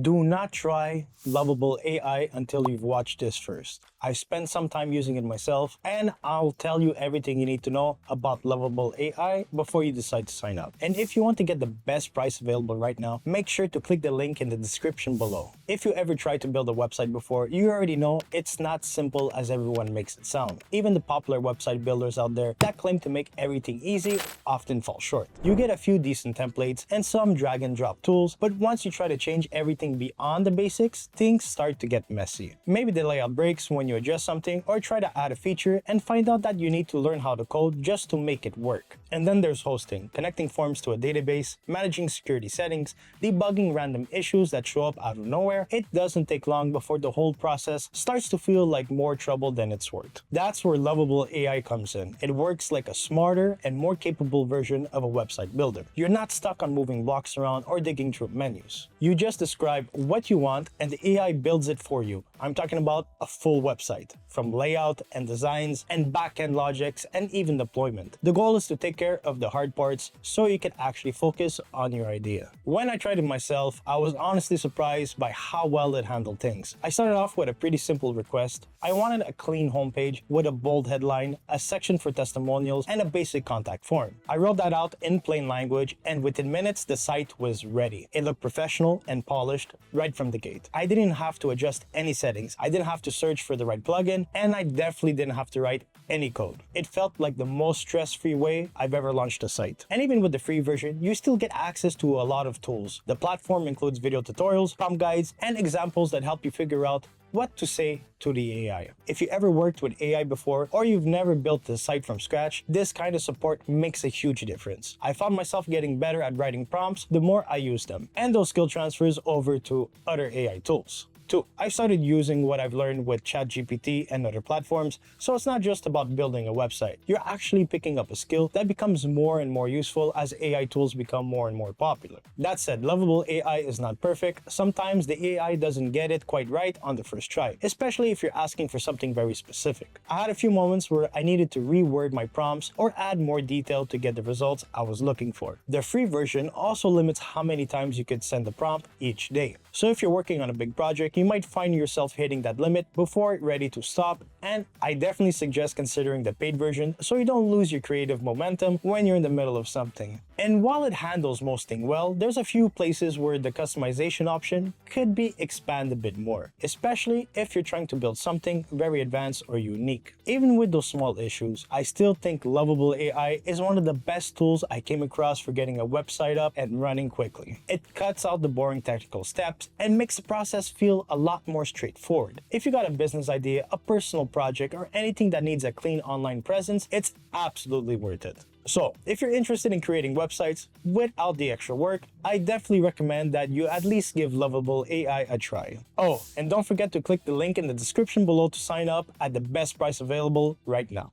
Do not try Lovable AI until you've watched this first. I've spent some time using it myself, and I'll tell you everything you need to know about Lovable AI before you decide to sign up. And if you want to get the best price available right now, make sure to click the link in the description below. If you ever tried to build a website before, you already know it's not simple as everyone makes it sound. Even the popular website builders out there that claim to make everything easy often fall short. You get a few decent templates and some drag and drop tools, but once you try to change everything beyond the basics, things start to get messy. Maybe the layout breaks when you adjust something, or try to add a feature and find out that you need to learn how to code just to make it work. And then there's hosting, connecting forms to a database, managing security settings, debugging random issues that show up out of nowhere. It doesn't take long before the whole process starts to feel like more trouble than it's worth. That's where Lovable AI comes in. It works like a smarter and more capable version of a website builder. You're not stuck on moving blocks around or digging through menus. You just describe what you want and the AI builds it for you. I'm talking about a full website, from layout and designs and backend logics and even deployment. The goal is to take care of the hard parts so you can actually focus on your idea. When I tried it myself, I was honestly surprised by how well it handled things. I started off with a pretty simple request. I wanted a clean homepage with a bold headline, a section for testimonials, and a basic contact form. I wrote that out in plain language, and within minutes the site was ready. It looked professional and polished right from the gate. I didn't have to adjust any settings, I didn't have to search for the right plugin, and I definitely didn't have to write any code. It felt like the most stress-free way I've ever launched a site. And even with the free version, you still get access to a lot of tools. The platform includes video tutorials, prompt guides, and examples that help you figure out what to say to the AI. If you ever worked with AI before, or you've never built a site from scratch, this kind of support makes a huge difference. I found myself getting better at writing prompts the more I used them, and those skill transfers over to other AI tools. 2. I started using what I've learned with ChatGPT and other platforms, so it's not just about building a website. You're actually picking up a skill that becomes more and more useful as AI tools become more and more popular. That said, Lovable AI is not perfect. Sometimes the AI doesn't get it quite right on the first try, especially if you're asking for something very specific. I had a few moments where I needed to reword my prompts or add more detail to get the results I was looking for. The free version also limits how many times you could send the prompt each day. So if you're working on a big project, you might find yourself hitting that limit before ready to stop, and I definitely suggest considering the paid version so you don't lose your creative momentum when you're in the middle of something. And while it handles most things well, there's a few places where the customization option could be expanded a bit more, especially if you're trying to build something very advanced or unique. Even with those small issues, I still think Lovable AI is one of the best tools I came across for getting a website up and running quickly. It cuts out the boring technical steps and makes the process feel a lot more straightforward. If you got a business idea, a personal project, or anything that needs a clean online presence, it's absolutely worth it. So, if you're interested in creating websites without the extra work, I definitely recommend that you at least give Lovable AI a try. Oh, and don't forget to click the link in the description below to sign up at the best price available right now.